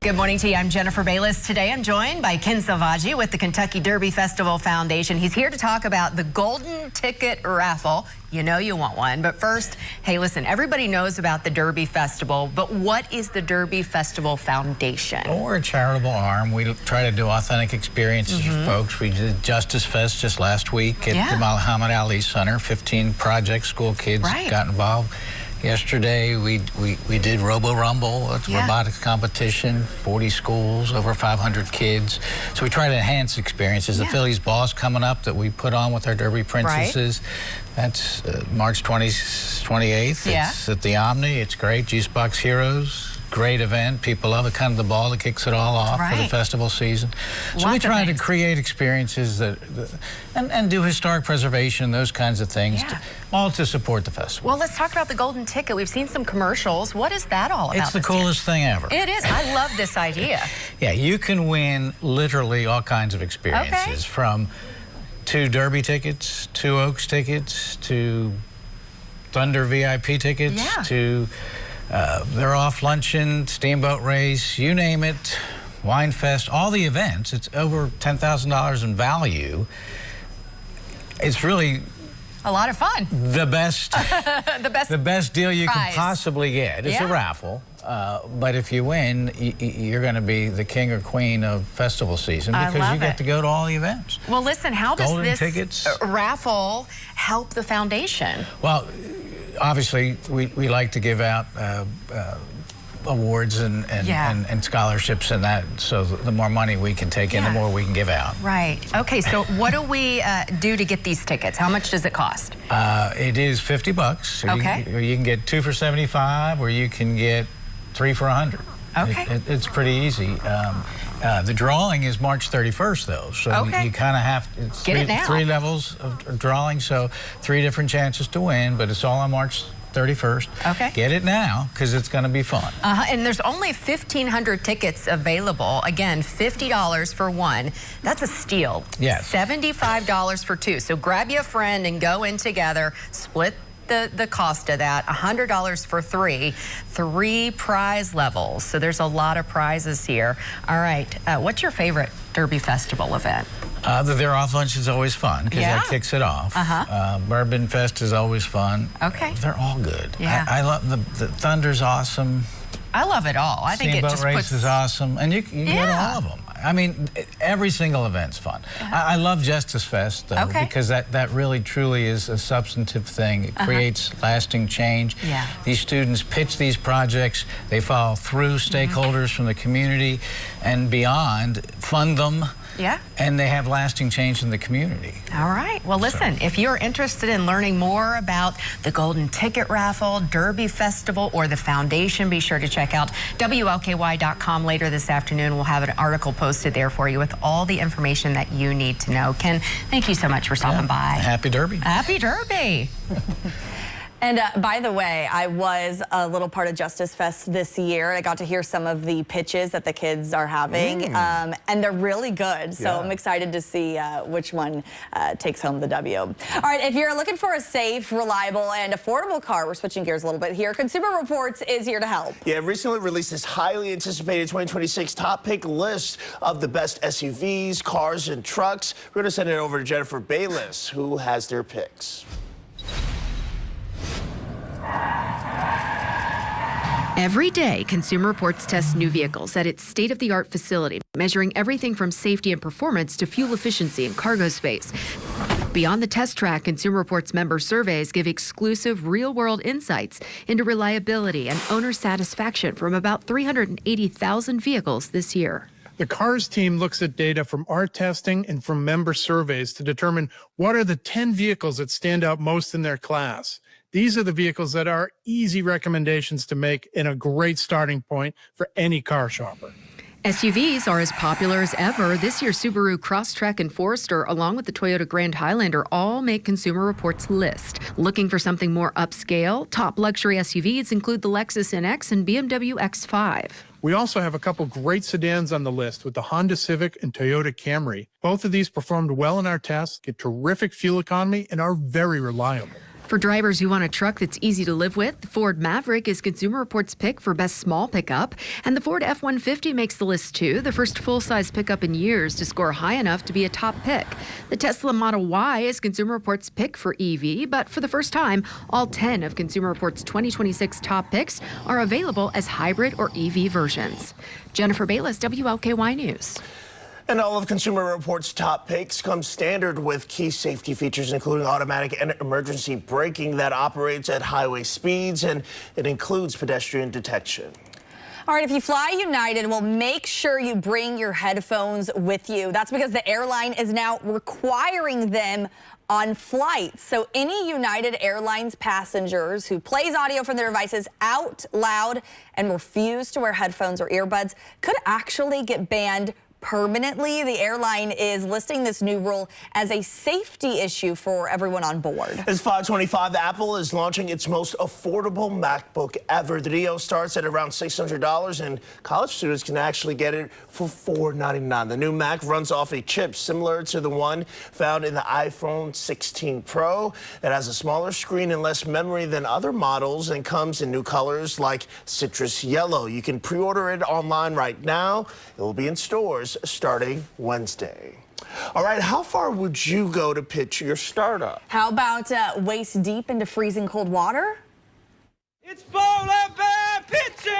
Good morning to you. I'm Jennifer Bayless. Today I'm joined by Ken Salvaggi with the Kentucky Derby Festival Foundation. He's here to talk about the Golden Ticket Raffle. You know you want one. But first, hey, listen, everybody knows about the Derby Festival, but what is the Derby Festival Foundation? Well, we're a charitable arm. We try to do authentic experiences for folks. We did Justice Fest just last week at the Muhammad Ali Center. 15 projects, school kids got involved. Yesterday, we did Robo Rumble, it's a robotics competition, 40 schools, over 500 kids. So we try to enhance experiences. The Phillies Boss coming up that we put on with our Derby Princesses. That's March 28th. It's at the Omni. It's great. Juicebox Heroes. Great event. People love it. Kind of the ball that kicks it all off for the festival season. So we try to create experiences and do historic preservation, those kinds of things, all to support the festival. Well, let's talk about the Golden Ticket. We've seen some commercials. What is that all about? It's the coolest thing ever. It is. I love this idea. Yeah, you can win literally all kinds of experiences, from 2 Derby tickets, 2 Oaks tickets, to Thunder VIP tickets, to they're off luncheon, steamboat race, you name it, Wine Fest, all the events. It's over $10,000 in value. It's really a lot of fun. The best, the best deal you can possibly get. It's a raffle, but if you win, you're going to be the king or queen of festival season because you get to go to all the events. Well, listen, how does Golden this tickets. Raffle help the foundation? Well, obviously, we like to give out awards and scholarships and that, so the more money we can take in, the more we can give out. Right. Okay, so what do we do to get these tickets? How much does it cost? It is $50. So you can get 2 for $75, or you can get 3 for $100. Okay. It's pretty easy. The drawing is March 31st, though, so you kind of have it's 3 levels of drawing, so 3 different chances to win, but it's all on March 31st. Okay. Get it now, because it's going to be fun. And there's only 1,500 tickets available. Again, $50 for 1. That's a steal. Yes. $75 for 2. So grab you a friend and go in together, split the cost of that. $100 for 3 prize levels. So there's a lot of prizes here. All right, what's your favorite Derby Festival event? The They're Off Lunch is always fun because that kicks it off. Bourbon Fest is always fun. Okay. They're all good. Yeah. I love the Thunder's awesome. I love it all. I think it just Race is awesome, and you get all of them. I mean, every single event's fun. I love Justice Fest, though, because that really, truly is a substantive thing. It creates lasting change. These students pitch these projects. They follow through stakeholders from the community and beyond, fund them. And they have lasting change in the community. All right. Well, listen, if you're interested in learning more about the Golden Ticket Raffle, Derby Festival, or the Foundation, be sure to check out WLKY.com later this afternoon. We'll have an article posted there for you with all the information that you need to know. Ken, thank you so much for stopping by. Happy Derby. Happy Derby. And by the way, I was a little part of Justice Fest this year. I got to hear some of the pitches that the kids are having, and they're really good. So I'm excited to see which one takes home the W. All right, if you're looking for a safe, reliable, and affordable car, we're switching gears a little bit here. Consumer Reports is here to help. Yeah, recently released this highly anticipated 2026 top pick list of the best SUVs, cars, and trucks. We're going to send it over to Jennifer Bayless, who has their picks. Every day, Consumer Reports tests new vehicles at its state-of-the-art facility, measuring everything from safety and performance to fuel efficiency and cargo space. Beyond the test track, Consumer Reports member surveys give exclusive real-world insights into reliability and owner satisfaction from about 380,000 vehicles this year. The CARS team looks at data from our testing and from member surveys to determine what are the 10 vehicles that stand out most in their class. These are the vehicles that are easy recommendations to make and a great starting point for any car shopper. SUVs are as popular as ever. This year's Subaru Crosstrek and Forester, along with the Toyota Grand Highlander, all make Consumer Reports' list. Looking for something more upscale? Top luxury SUVs include the Lexus NX and BMW X5. We also have a couple great sedans on the list with the Honda Civic and Toyota Camry. Both of these performed well in our tests, get terrific fuel economy, and are very reliable. For drivers who want a truck that's easy to live with, the Ford Maverick is Consumer Reports' pick for best small pickup, and the Ford F-150 makes the list too, the first full-size pickup in years to score high enough to be a top pick. The Tesla Model Y is Consumer Reports' pick for EV, but for the first time, all 10 of Consumer Reports' 2026 top picks are available as hybrid or EV versions. Jennifer Bayless, WLKY News. And all of Consumer Reports' top picks come standard with key safety features, including automatic and emergency braking that operates at highway speeds, and it includes pedestrian detection. All right, if you fly United, well, make sure you bring your headphones with you. That's because the airline is now requiring them on flights. So any United Airlines passengers who plays audio from their devices out loud and refuse to wear headphones or earbuds could actually get banned permanently. The airline is listing this new rule as a safety issue for everyone on board. It's 5:25. Apple is launching its most affordable MacBook ever. The Neo starts at around $600, and college students can actually get it for $499. The new Mac runs off a chip similar to the one found in the iPhone 16 Pro. It has a smaller screen and less memory than other models, and comes in new colors like citrus yellow. You can pre-order it online right now. It will be in stores starting Wednesday. All right, how far would you go to pitch your startup? How about waist deep into freezing cold water? It's Polar Bear Pitching!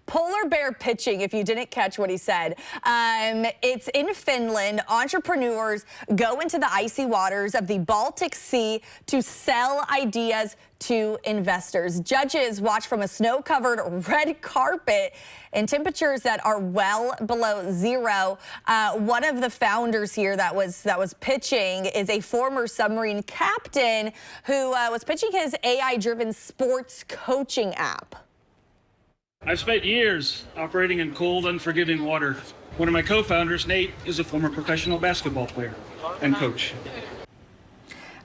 Polar Bear Pitching, if you didn't catch what he said. It's in Finland. Entrepreneurs go into the icy waters of the Baltic Sea to sell ideas to investors. Judges watch from a snow-covered red carpet in temperatures that are well below zero. One of the founders here that was pitching is a former submarine captain who was pitching his AI-driven sports coaching app. I've spent years operating in cold, unforgiving water. One of my co-founders, Nate, is a former professional basketball player and coach.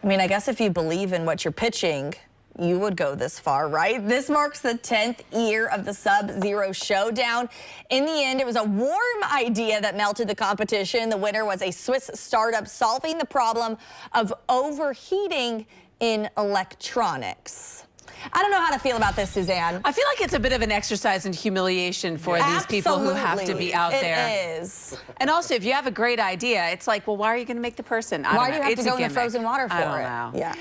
I mean, I guess if you believe in what you're pitching, you would go this far, right? This marks the 10th year of the Sub-Zero Showdown. In the end, it was a warm idea that melted the competition. The winner was a Swiss startup solving the problem of overheating in electronics. I don't know how to feel about this, Suzanne. I feel like it's a bit of an exercise in humiliation for these people who have to be out there. It is. And also, if you have a great idea, it's like, well, why are you going to make the person? Why do you have to go in the frozen water for I don't it? know. Yeah.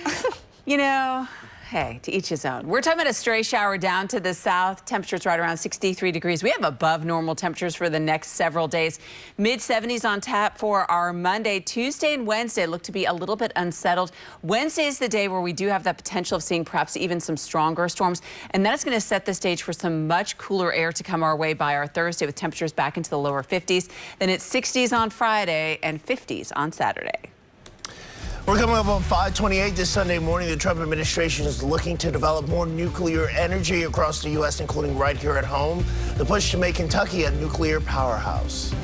You know, hey, to each his own. We're talking about a stray shower down to the south. Temperatures right around 63 degrees. We have above normal temperatures for the next several days. Mid-70s on tap for our Monday. Tuesday and Wednesday look to be a little bit unsettled. Wednesday is the day where we do have that potential of seeing perhaps even some stronger storms. And that is going to set the stage for some much cooler air to come our way by our Thursday, with temperatures back into the lower 50s. Then it's 60s on Friday and 50s on Saturday. We're coming up on 5:28 this Sunday morning. The Trump administration is looking to develop more nuclear energy across the U.S., including right here at home. The push to make Kentucky a nuclear powerhouse.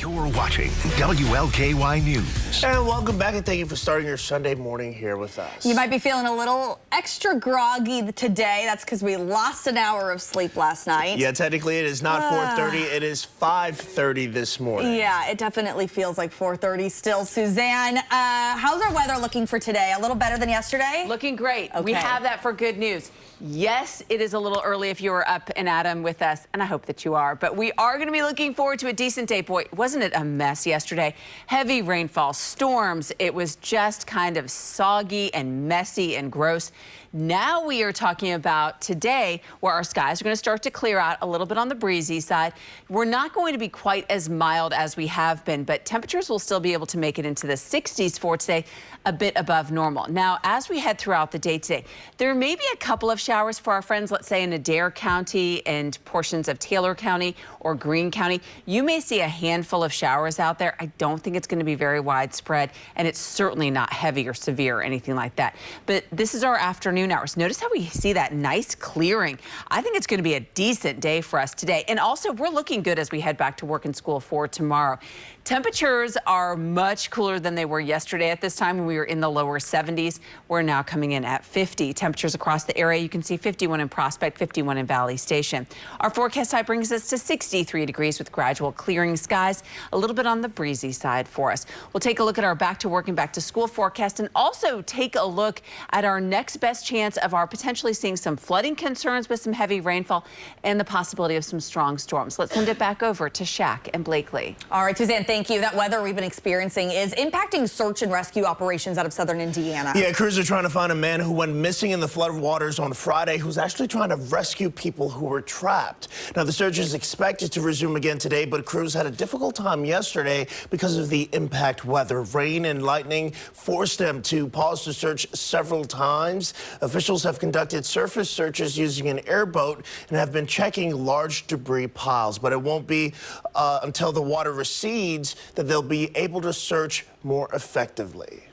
You're watching WLKY News. And welcome back, and thank you for starting your Sunday morning here with us. You might be feeling a little extra groggy today. That's because we lost an hour of sleep last night. Yeah, technically it is not 4:30. It is 5:30 this morning. Yeah, it definitely feels like 4:30 still. Suzanne, how's our weather looking for today? A little better than yesterday? Looking great. Okay. We have that for good news. Yes, it is a little early if you were up and Adam with us, and I hope that you are, but we are going to be looking forward to a decent day. Boy, wasn't it a mess yesterday? Heavy rainfall, storms. It was just kind of soggy and messy and gross. Now we are talking about today where our skies are going to start to clear out a little bit on the breezy side. We're not going to be quite as mild as we have been, but temperatures will still be able to make it into the 60s for today, a bit above normal. Now, as we head throughout the day today, there may be a couple of showers for our friends, let's say in Adair County and portions of Taylor County or Greene County. You may see a handful of showers out there. I don't think it's going to be very widespread, and it's certainly not heavy or severe or anything like that. But this is our afternoon hours. Notice how we see that nice clearing. I think it's going to be a decent day for us today. And also, we're looking good as we head back to work and school for tomorrow. Temperatures are much cooler than they were yesterday at this time when we were in the lower 70s. We're now coming in at 50. Temperatures across the area, you can see 51 in Prospect, 51 in Valley Station. Our forecast high brings us to 63 degrees with gradual clearing skies, a little bit on the breezy side for us. We'll take a look at our back to work and back to school forecast and also take a look at our next best chance of our potentially seeing some flooding concerns with some heavy rainfall and the possibility of some strong storms. Let's send it back over to Shaq and Blakely. All right, Suzanne, thank you. That weather we've been experiencing is impacting search and rescue operations out of southern Indiana. Yeah, crews are trying to find a man who went missing in the flood waters on Friday who's actually trying to rescue people who were trapped. Now, the search is expected to resume again today, but crews had a difficult time yesterday because of the impact weather. Rain and lightning forced them to pause the search several times. Officials have conducted surface searches using an airboat and have been checking large debris piles, but it won't be until the water recedes that they'll be able to search more effectively.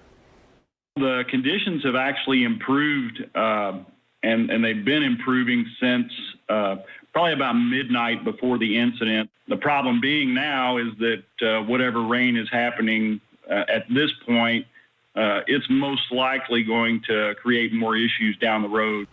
The conditions have actually improved, and they've been improving since probably about midnight before the incident. The problem being now is that whatever rain is happening at this point, it's most likely going to create more issues down the road.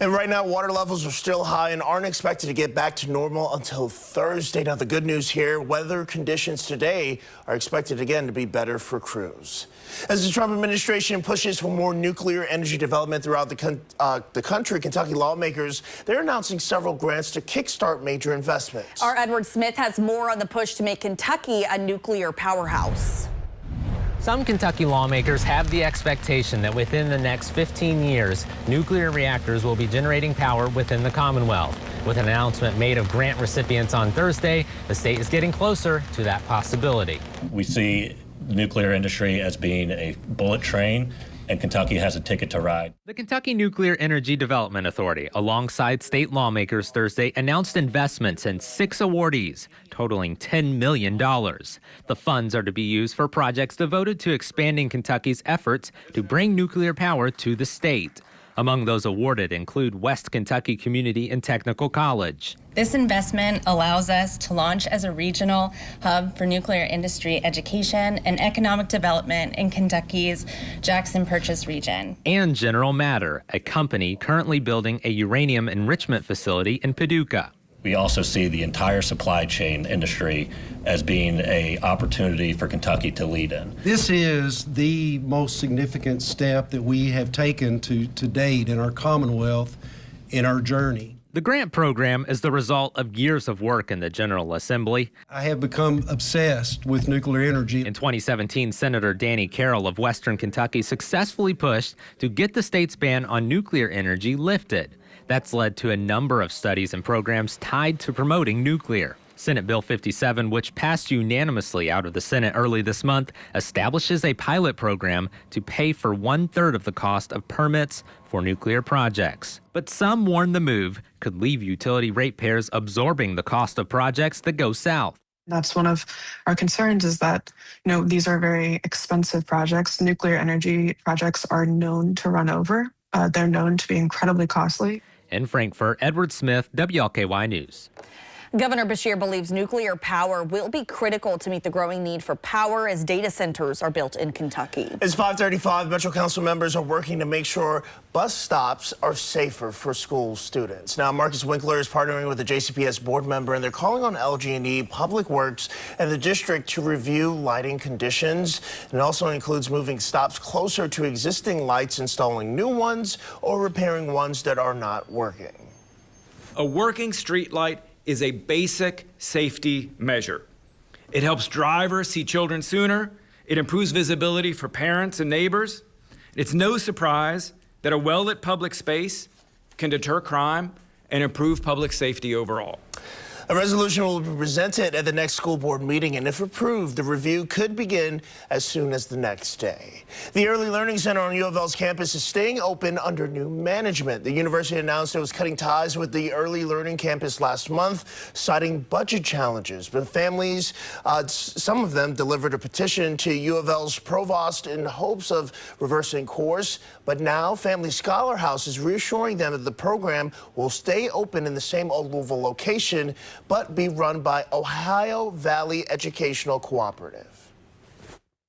And right now, water levels are still high and aren't expected to get back to normal until Thursday. Now, the good news here, weather conditions today are expected again to be better for crews. As the Trump administration pushes for more nuclear energy development throughout the country, Kentucky lawmakers, they're announcing several grants to kickstart major investments. Our Edward Smith has more on the push to make Kentucky a nuclear powerhouse. Some Kentucky lawmakers have the expectation that within the next 15 years, nuclear reactors will be generating power within the Commonwealth. With an announcement made of grant recipients on Thursday, the state is getting closer to that possibility. We see the nuclear industry as being a bullet train, and Kentucky has a ticket to ride. The Kentucky Nuclear Energy Development Authority, alongside state lawmakers Thursday, announced investments in 6 awardees, totaling $10 million. The funds are to be used for projects devoted to expanding Kentucky's efforts to bring nuclear power to the state. Among those awarded include West Kentucky Community and Technical College. This investment allows us to launch as a regional hub for nuclear industry education and economic development in Kentucky's Jackson Purchase region. And General Matter, a company currently building a uranium enrichment facility in Paducah. We also see the entire supply chain industry as being an opportunity for Kentucky to lead in. This is the most significant step that we have taken to date in our Commonwealth in our journey. The grant program is the result of years of work in the General Assembly. I have become obsessed with nuclear energy. In 2017, Senator Danny Carroll of Western Kentucky successfully pushed to get the state's ban on nuclear energy lifted. That's led to a number of studies and programs tied to promoting nuclear. Senate Bill 57, which passed unanimously out of the Senate early this month, establishes a pilot program to pay for 1/3 of the cost of permits for nuclear projects. But some warn the move could leave utility ratepayers absorbing the cost of projects that go south. That's one of our concerns, is that, these are very expensive projects. Nuclear energy projects are known to run over. They're known to be incredibly costly. In Frankfort, Edward Smith, WLKY News. Governor Beshear believes nuclear power will be critical to meet the growing need for power as data centers are built in Kentucky. It's 5:35. Metro Council members are working to make sure bus stops are safer for school students. Now, Marcus Winkler is partnering with a JCPS board member, and they're calling on LG&E, Public Works, and the district to review lighting conditions. It also includes moving stops closer to existing lights, installing new ones, or repairing ones that are not working. A working street light is a basic safety measure. It helps drivers see children sooner. It improves visibility for parents and neighbors. It's no surprise that a well-lit public space can deter crime and improve public safety overall. A resolution will be presented at the next school board meeting, and if approved, the review could begin as soon as the next day. The Early Learning Center on U of L's campus is staying open under new management. The university announced it was cutting ties with the Early Learning campus last month, citing budget challenges. But families, some of them delivered a petition to U of L's provost in hopes of reversing course. But now Family Scholar House is reassuring them that the program will stay open in the same Old Louisville location, but be run by Ohio Valley Educational Cooperative.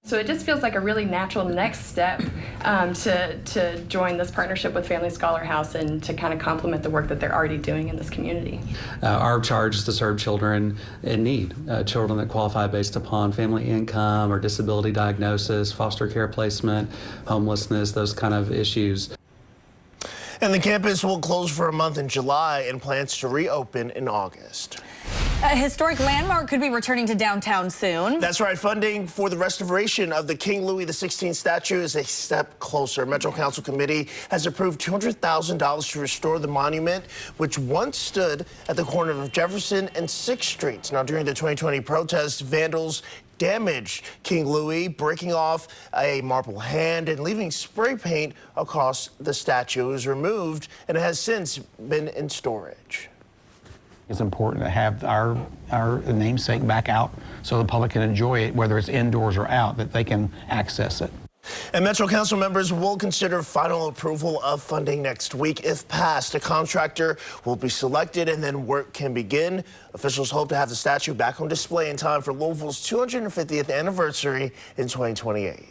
So it just feels like a really natural next step to join this partnership with Family Scholar House and to kind of complement the work that they're already doing in this community. Our charge is to serve children in need, children that qualify based upon family income or disability diagnosis, foster care placement, homelessness, those kind of issues. And the campus will close for a month in July and plans to reopen in August. A historic landmark could be returning to downtown soon. That's right. Funding for the restoration of the King Louis XVI statue is a step closer. Metro Council Committee has approved $200,000 to restore the monument, which once stood at the corner of Jefferson and 6th Streets. Now, during the 2020 protests, vandals damaged King Louis, breaking off a marble hand and leaving spray paint across the statue. It was removed and it has since been in storage. It's important to have our namesake back out so the public can enjoy it, whether it's indoors or out, that they can access it. And Metro Council members will consider final approval of funding next week. If passed, a contractor will be selected and then work can begin. Officials hope to have the statue back on display in time for Louisville's 250th anniversary in 2028.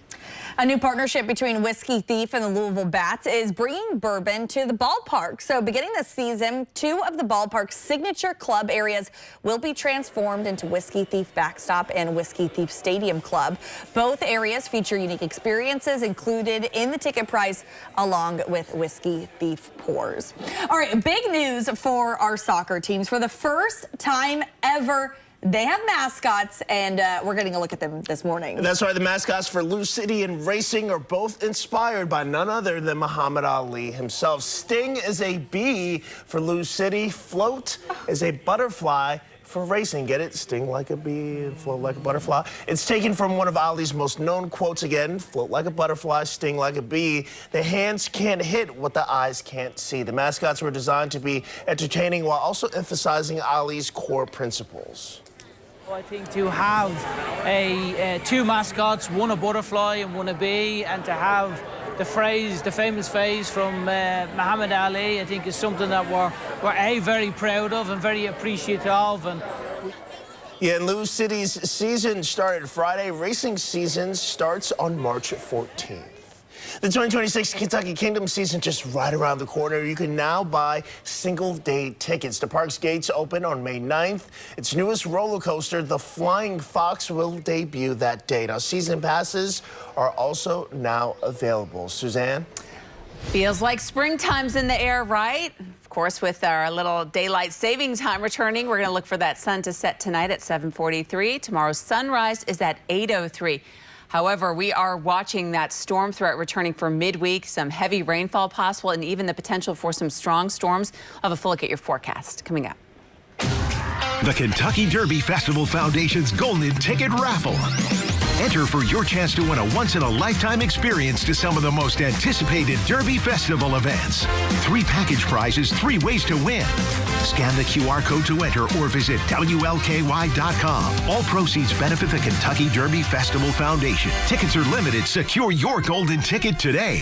A new partnership between Whiskey Thief and the Louisville Bats is bringing bourbon to the ballpark. So beginning this season, 2 of the ballpark's signature club areas will be transformed into Whiskey Thief Backstop and Whiskey Thief Stadium Club. Both areas feature unique experiences included in the ticket price, along with Whiskey Thief pours. All right, big news for our soccer teams. For the first time ever, they have mascots, and we're getting a look at them this morning. That's right. The mascots for Lou City and Racing are both inspired by none other than Muhammad Ali himself. Sting is a bee for Lou City. Float is a butterfly for Racing. Get it? Sting like a bee, float like a butterfly. It's taken from one of Ali's most known quotes again. Float like a butterfly, sting like a bee. The hands can't hit what the eyes can't see. The mascots were designed to be entertaining while also emphasizing Ali's core principles. I think to have 2 mascots, one a butterfly and one a bee, and to have the famous phrase from Muhammad Ali, I think is something that we're very proud of and very appreciative of. And yeah, Lou City's season started Friday. Racing season starts on March 14th. The 2026 Kentucky Kingdom season just right around the corner. You can now buy single-day tickets. The park's gates open on May 9th. Its newest roller coaster, the Flying Fox, will debut that day. Now, season passes are also now available. Suzanne? Feels like springtime's in the air, right? Of course, with our little daylight saving time returning, we're going to look for that sun to set tonight at 7:43. Tomorrow's sunrise is at 8:03. However, we are watching that storm threat returning for midweek, some heavy rainfall possible, and even the potential for some strong storms. I'll have a full look at your forecast coming up. The Kentucky Derby Festival Foundation's Golden Ticket Raffle. Enter for your chance to win a once-in-a-lifetime experience to some of the most anticipated Derby Festival events. 3 package prizes, 3 ways to win. Scan the QR code to enter or visit WLKY.com. All proceeds benefit the Kentucky Derby Festival Foundation. Tickets are limited. Secure your golden ticket today.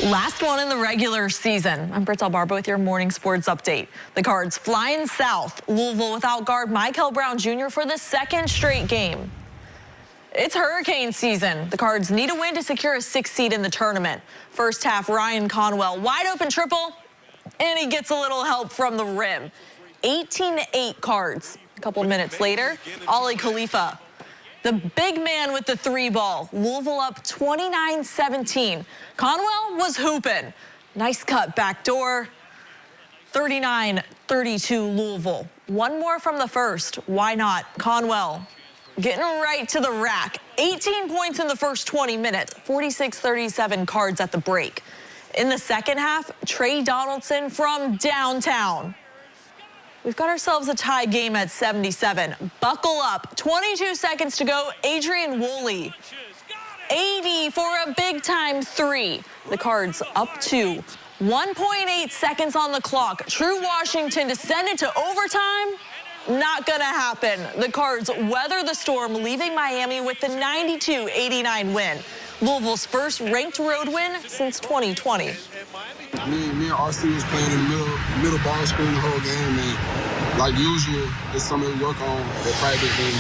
Last one in the regular season. I'm Britt Barba with your morning sports update. The Cards flying south. Louisville without guard Michael Brown Jr. for the second straight game. It's hurricane season. The Cards need a win to secure a 6th seed in the tournament. First half, Ryan Conwell, wide open triple, and he gets a little help from the rim. 18-8 Cards. A couple of minutes later, Ali Khalifa, the big man with the 3 ball. Louisville up 29-17. Conwell was hooping. Nice cut backdoor. 39-32 Louisville. One more from the first. Why not? Conwell getting right to the rack. 18 points in the first 20 minutes. 46-37 Cards at the break. In the second half, Trey Donaldson from downtown. We've got ourselves a tie game at 77. Buckle up. 22 seconds to go. Adrian Woolley, 80 for a big-time 3. The Cards up 2. 1.8 seconds on the clock. True Washington to send it to overtime. Not gonna happen. The Cards weather the storm, leaving Miami with the 92-89 win. Louisville's first ranked road win since 2020. Me and RC was playing in the middle ball screen the whole game, and like usual, it's something we work on at practice, and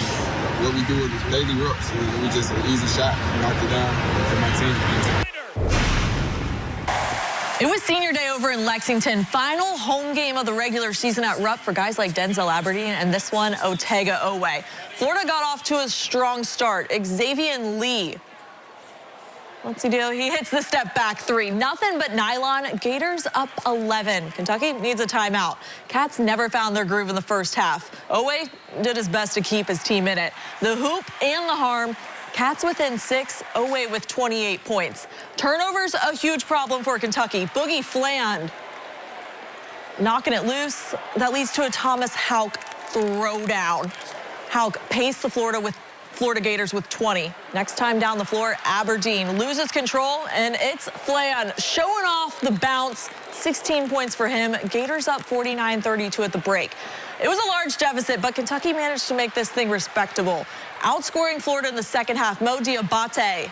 what we do is daily reps, and we just an easy shot, knocked it down for my team. It was senior day over in Lexington. Final home game of the regular season at Rupp for guys like Denzel Aberdeen and this one, Otega Oweh. Florida got off to a strong start. Xavier Lee, what's he do? He hits the step back 3. Nothing but nylon. Gators up 11. Kentucky needs a timeout. Cats never found their groove in the first half. Oweh did his best to keep his team in it. The hoop and the harm. Cats within 6, Oweh with 28 points. Turnovers, a huge problem for Kentucky. Boogie Fland knocking it loose. That leads to a Thomas Houck throwdown. Houck paced the Florida Gators with 20. Next time down the floor, Aberdeen loses control, and it's Fland showing off the bounce. 16 points for him. Gators up 49-32 at the break. It was a large deficit, but Kentucky managed to make this thing respectable. Outscoring Florida in the second half, Mo Diabate,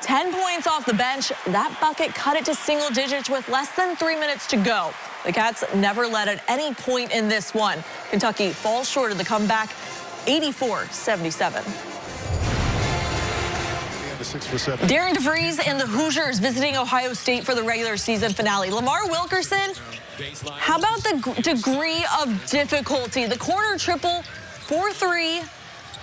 10 points off the bench. That bucket cut it to single digits with less than 3 minutes to go. The Cats never led at any point in this one. Kentucky falls short of the comeback, 84-77. Darren DeVries and the Hoosiers visiting Ohio State for the regular season finale. Lamar Wilkerson, how about the degree of difficulty? The corner triple, 4-3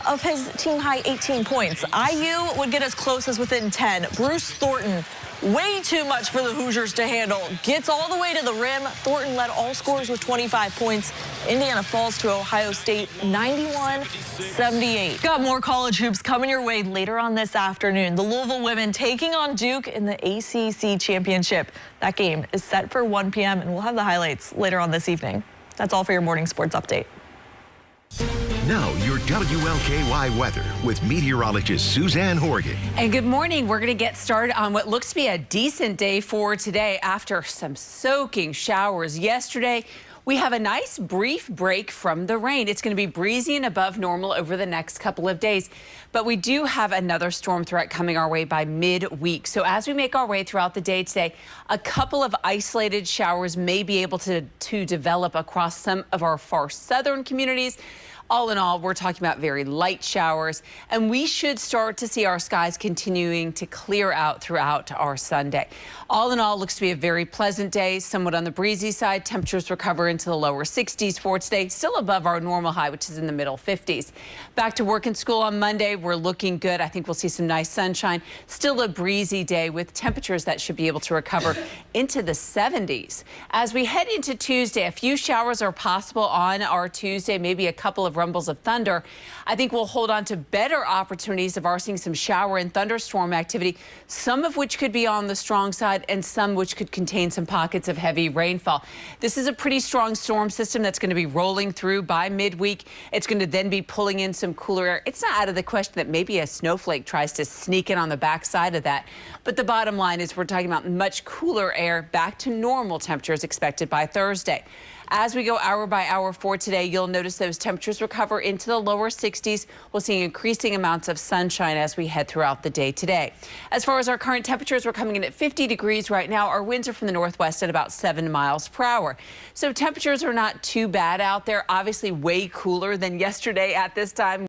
of his team-high 18 points. IU would get as close as within 10. Bruce Thornton, way too much for the Hoosiers to handle. Gets all the way to the rim. Thornton led all scorers with 25 points. Indiana falls to Ohio State 91-78. Got more college hoops coming your way later on this afternoon. The Louisville women taking on Duke in the ACC championship. That game is set for 1 p.m. and we'll have the highlights later on this evening. That's all for your morning sports update. Now, your WLKY weather with meteorologist Suzanne Horgan. And good morning. We're going to get started on what looks to be a decent day for today after some soaking showers yesterday. We have a nice brief break from the rain. It's going to be breezy and above normal over the next couple of days. But we do have another storm threat coming our way by midweek. So as we make our way throughout the day today, a couple of isolated showers may be able to develop across some of our far southern communities. All in all, we're talking about very light showers, and we should start to see our skies continuing to clear out throughout our Sunday. All in all, looks to be a very pleasant day, somewhat on the breezy side. Temperatures recover into the lower 60s for today, still above our normal high, which is in the middle 50s. Back to work and school on Monday, we're looking good. I think we'll see some nice sunshine. Still a breezy day with temperatures that should be able to recover into the 70s. As we head into Tuesday, a few showers are possible on our Tuesday, maybe a couple of rumbles of thunder. I think we'll hold on to better opportunities of our seeing some shower and thunderstorm activity, some of which could be on the strong side and some which could contain some pockets of heavy rainfall. This is a pretty strong storm system that's going to be rolling through by midweek. It's going to then be pulling in some cooler air. It's not out of the question that maybe a snowflake tries to sneak in on the backside of that. But the bottom line is we're talking about much cooler air, back to normal temperatures expected by Thursday. As we go hour by hour for today, you'll notice those temperatures recover into the lower 60s. We'll see increasing amounts of sunshine as we head throughout the day today. As far as our current temperatures, we're coming in at 50 degrees right now. Our winds are from the northwest at about 7 miles per hour. So temperatures are not too bad out there. Obviously way cooler than yesterday at this time.